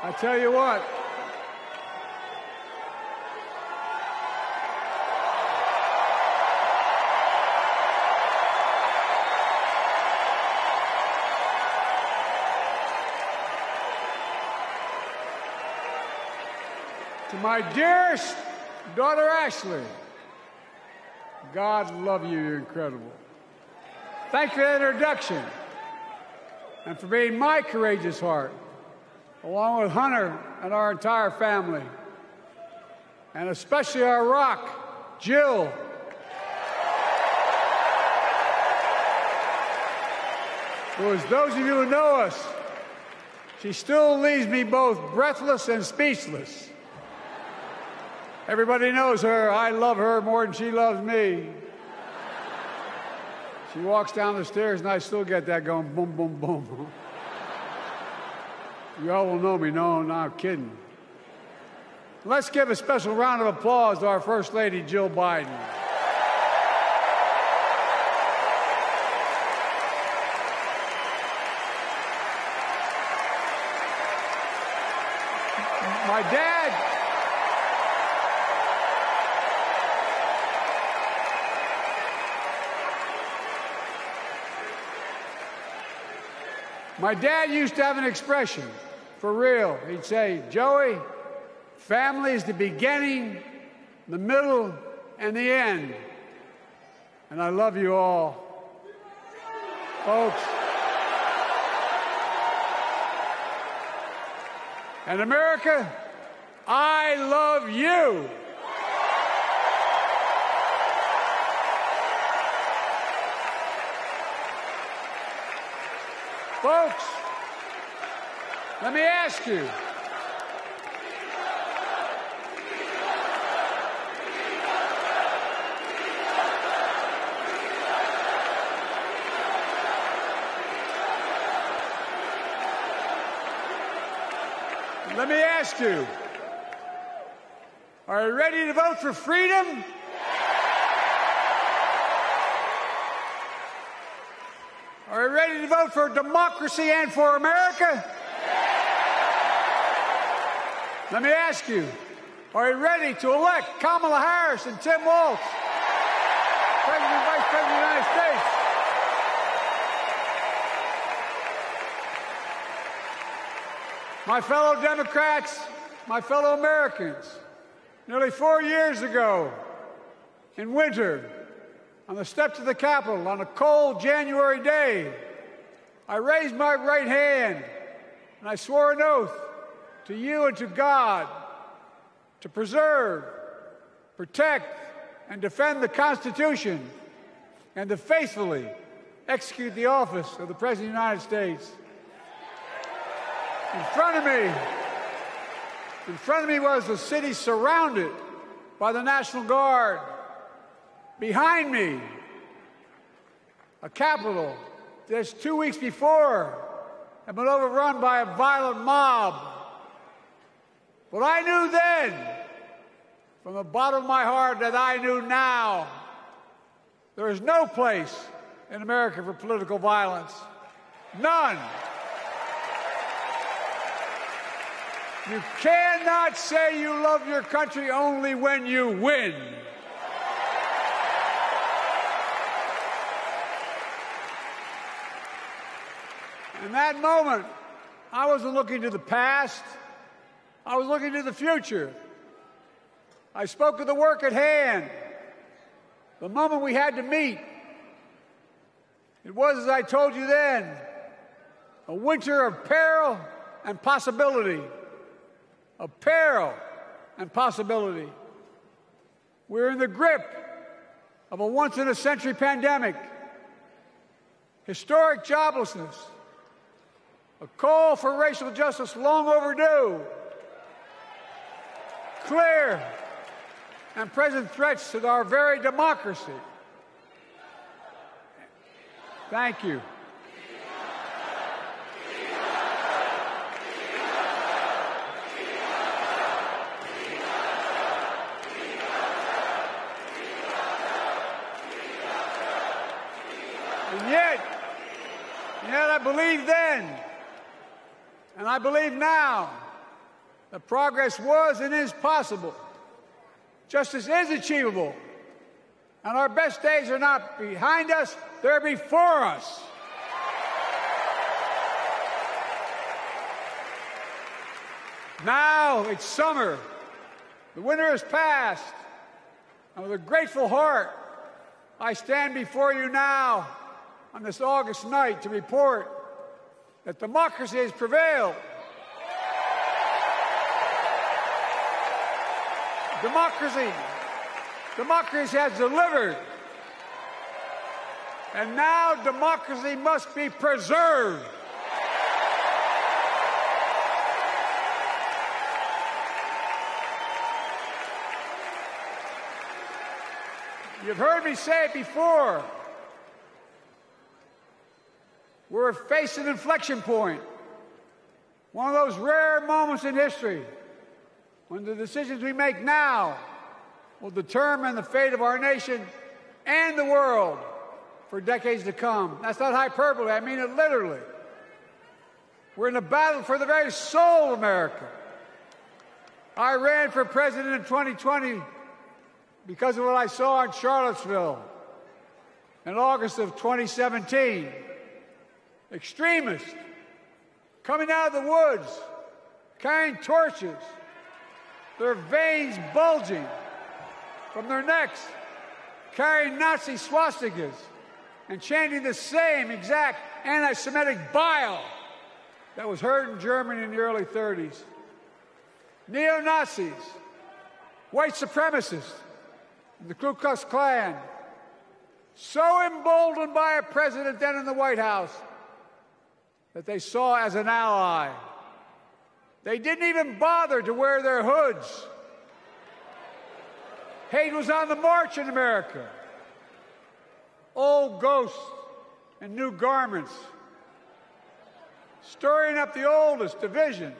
I tell you what. To my dearest daughter, Ashley, God love you, you're incredible. Thanks for the introduction and for being my courageous heart, along with Hunter and our entire family, and especially our rock, Jill. Who, as those of you who know us, she still leaves me both breathless and speechless. Everybody knows her. I love her more than she loves me. She walks down the stairs, and I still get that going, boom, boom, boom. You all will know me. No, I'm kidding. Let's give a special round of applause to our First Lady, Jill Biden. My dad used to have an expression, for real. He'd say, Joey, family is the beginning, the middle, and the end. And I love you all. Folks. And America, I love you. Folks, let me ask you. Let me ask you, are you ready to vote for freedom? Are you ready to vote for democracy and for America? Let me ask you, are you ready to elect Kamala Harris and Tim Walz, President and Vice President of the United States? My fellow Democrats, my fellow Americans, nearly 4 years ago, in winter, on the steps of the Capitol, on a cold January day, I raised my right hand and I swore an oath to you and to God to preserve, protect, and defend the Constitution and to faithfully execute the office of the President of the United States. In front of me was the city surrounded by the National Guard. Behind me, a Capitol just 2 weeks before had been overrun by a violent mob. But I knew then, from the bottom of my heart, that I knew now, there is no place in America for political violence. None. You cannot say you love your country only when you win. In that moment, I wasn't looking to the past. I was looking to the future. I spoke of the work at hand, the moment we had to meet. It was, as I told you then, a winter of peril and possibility. Of peril and possibility. We're in the grip of a once-in-a-century pandemic, historic joblessness, a call for racial justice long overdue, clear and present threats to our very democracy. Thank you. And yet I believed then, and I believe now, that progress was and is possible. Justice is achievable. And our best days are not behind us, they're before us. Now it's summer. The winter has passed. And with a grateful heart, I stand before you now on this August night to report that democracy has prevailed. Democracy has delivered. And now democracy must be preserved. You've heard me say it before. We're facing an inflection point. One of those rare moments in history when the decisions we make now will determine the fate of our nation and the world for decades to come. That's not hyperbole, I mean it literally. We're in a battle for the very soul of America. I ran for president in 2020 because of what I saw in Charlottesville in August of 2017. Extremists coming out of the woods, carrying torches, their veins bulging from their necks, carrying Nazi swastikas, and chanting the same exact anti-Semitic bile that was heard in Germany in the early 30s. Neo-Nazis, white supremacists, and the Ku Klux Klan, so emboldened by a president then in the White House that they saw as an ally. They didn't even bother to wear their hoods. Hate was on the march in America. Old ghosts and new garments, stirring up the oldest divisions,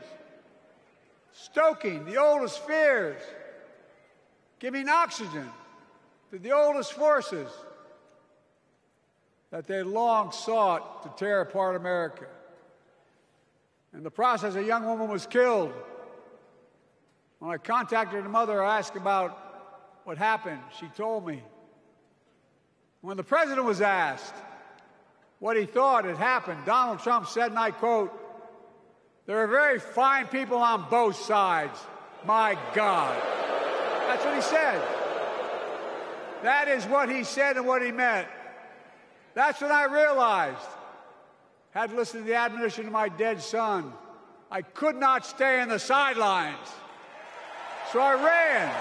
stoking the oldest fears, giving oxygen to the oldest forces that they long sought to tear apart America. In the process, a young woman was killed. When I contacted her mother, I asked about what happened. She told me. When the president was asked what he thought had happened, Donald Trump said, and I quote, "There are very fine people on both sides. My God." That's what he said. That is what he said and what he meant. That's when I realized, had to listen to the admonition of my dead son, I could not stay in the sidelines. So I ran.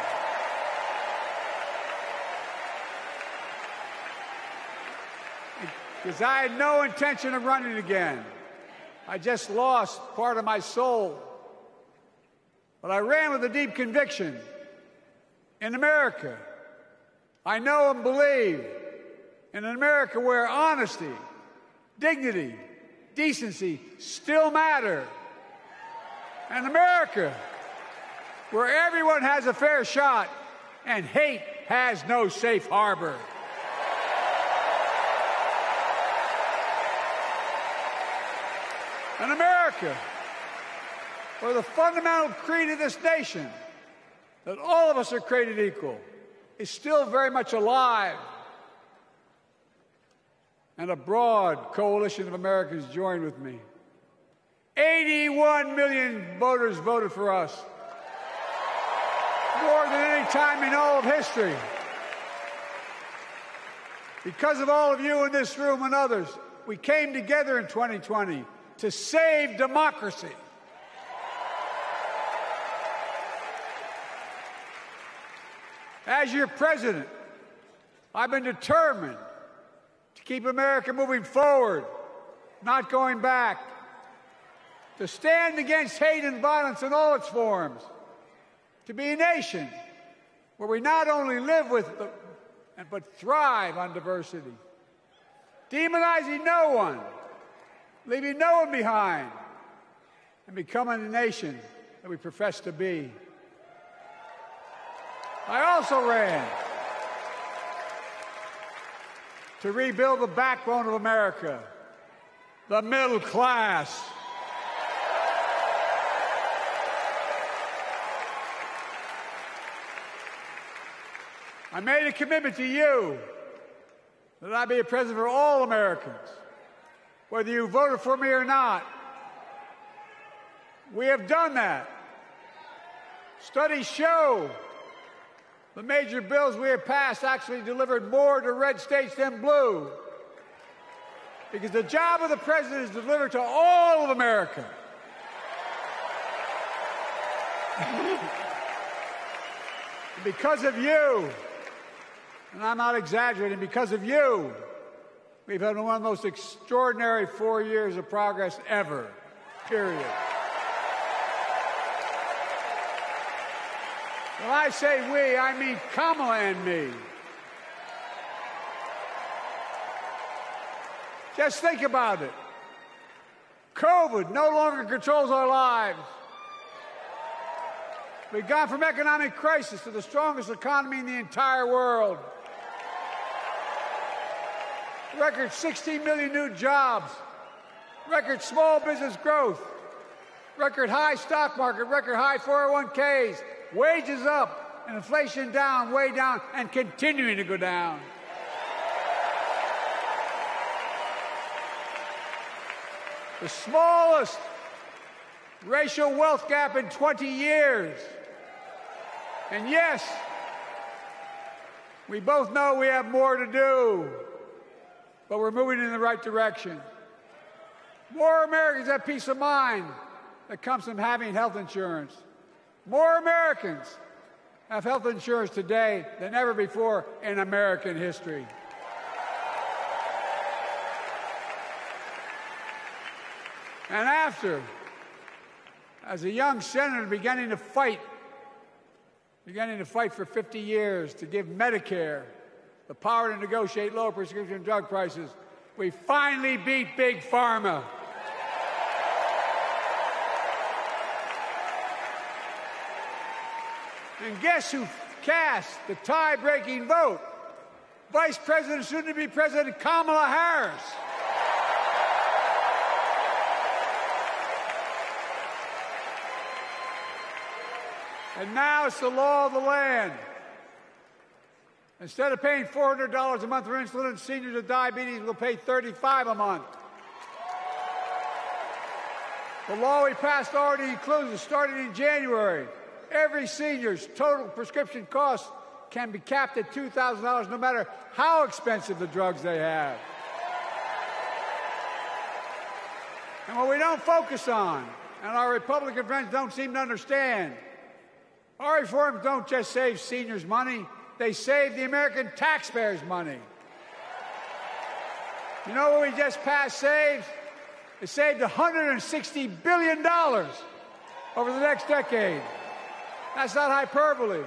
Because I had no intention of running again. I just lost part of my soul. But I ran with a deep conviction. In America, I know and believe in an America where honesty, dignity, decency still matter. An America where everyone has a fair shot and hate has no safe harbor. An America where the fundamental creed of this nation, that all of us are created equal, is still very much alive. And a broad coalition of Americans joined with me. 81 million voters voted for us. More than any time in all of history. Because of all of you in this room and others, we came together in 2020 to save democracy. As your president, I've been determined to keep America moving forward, not going back, to stand against hate and violence in all its forms, to be a nation where we not only live with but thrive on diversity, demonizing no one, leaving no one behind, and becoming the nation that we profess to be. I also ran to rebuild the backbone of America, the middle class. I made a commitment to you that I'd be a president for all Americans, whether you voted for me or not. We have done that. Studies show the major bills we have passed actually delivered more to red states than blue, because the job of the president is to deliver to all of America. And because of you, and I'm not exaggerating, because of you, we've had one of the most extraordinary 4 years of progress ever, period. When I say we, I mean Kamala and me. Just think about it. COVID no longer controls our lives. We've gone from economic crisis to the strongest economy in the entire world. Record 16 million new jobs. Record small business growth. Record high stock market. Record high 401ks. Wages up and inflation down, way down, and continuing to go down. The smallest racial wealth gap in 20 years. And yes, we both know we have more to do, but we're moving in the right direction. More Americans have peace of mind that comes from having health insurance. More Americans have health insurance today than ever before in American history. And after, as a young senator beginning to fight for 50 years to give Medicare the power to negotiate lower prescription drug prices, we finally beat Big Pharma. And guess who cast the tie-breaking vote? Vice President, soon-to-be President Kamala Harris. And now it's the law of the land. Instead of paying $400 a month for insulin, seniors with diabetes will pay $35 a month. The law we passed already includes, starting in January, every senior's total prescription cost can be capped at $2,000 no matter how expensive the drugs they have. And what we don't focus on, and our Republican friends don't seem to understand, our reforms don't just save seniors money, they save the American taxpayers money. You know what we just passed saves? It saved $160 billion over the next decade. That's not hyperbole.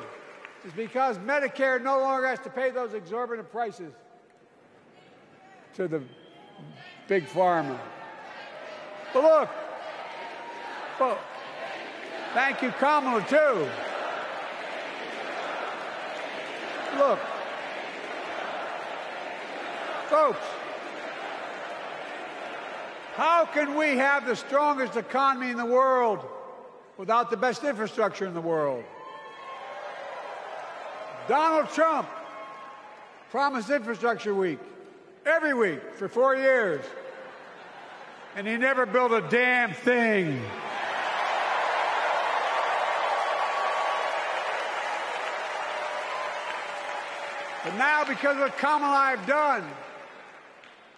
It's because Medicare no longer has to pay those exorbitant prices to the big pharma. But look, thank you, Kamala, too. Look, folks, how can we have the strongest economy in the world without the best infrastructure in the world? Donald Trump promised Infrastructure Week every week for 4 years, and he never built a damn thing. But now, because of what Kamala and I have done,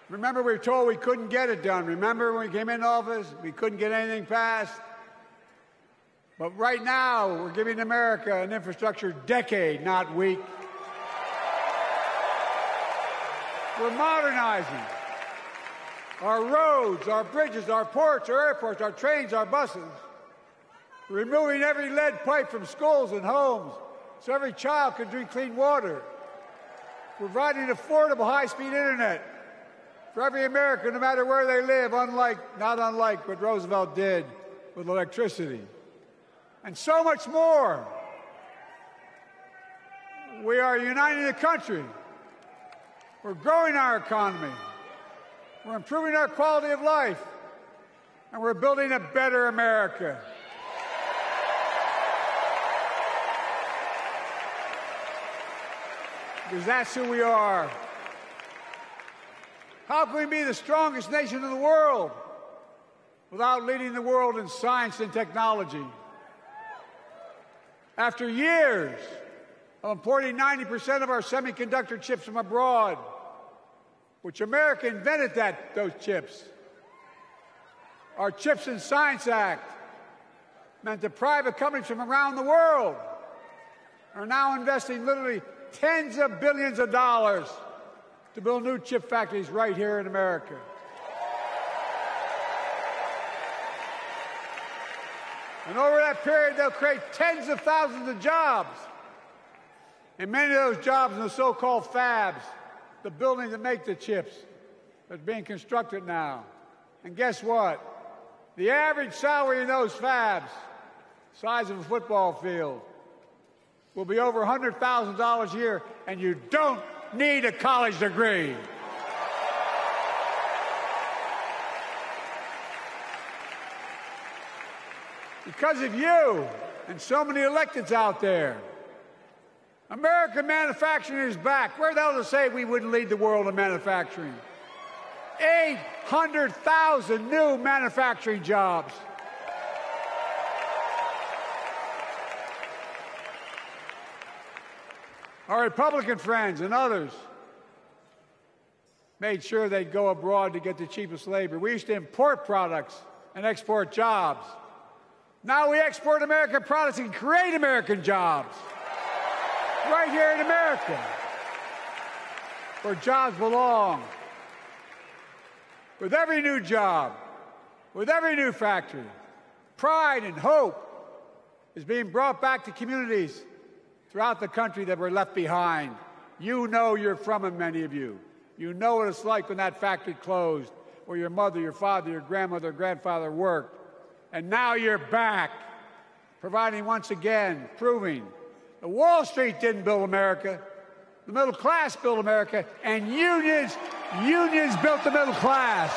remember we were told we couldn't get it done. Remember when we came into office, we couldn't get anything passed? But right now, we're giving America an infrastructure decade, not week. We're modernizing our roads, our bridges, our ports, our airports, our trains, our buses. We're removing every lead pipe from schools and homes so every child can drink clean water. We're providing affordable high-speed internet for every American, no matter where they live, not unlike what Roosevelt did with electricity. And so much more. We are uniting the country. We're growing our economy. We're improving our quality of life. And we're building a better America. because that's who we are. How can we be the strongest nation in the world without leading the world in science and technology? After years of importing 90% of our semiconductor chips from abroad, which America invented those chips, our Chips and Science Act meant that private companies from around the world are now investing literally tens of billions of dollars to build new chip factories right here in America. And over that period, they'll create tens of thousands of jobs. And many of those jobs in the so-called fabs, the buildings that make the chips, that's being constructed now. And guess what? The average salary in those fabs, size of a football field, will be over $100,000 a year, and you don't need a college degree. Because of you and so many electeds out there, American manufacturing is back. Where the hell to say we wouldn't lead the world in manufacturing? 800,000 new manufacturing jobs. Our Republican friends and others made sure they'd go abroad to get the cheapest labor. We used to import products and export jobs. Now we export American products and create American jobs right here in America, where jobs belong. With every new job, with every new factory, pride and hope is being brought back to communities throughout the country that were left behind. You know you're from them, many of you. You know what it's like when that factory closed, where your mother, your father, your grandmother, grandfather worked. And now you're back, providing once again, proving that Wall Street didn't build America, the middle class built America, and unions built the middle class.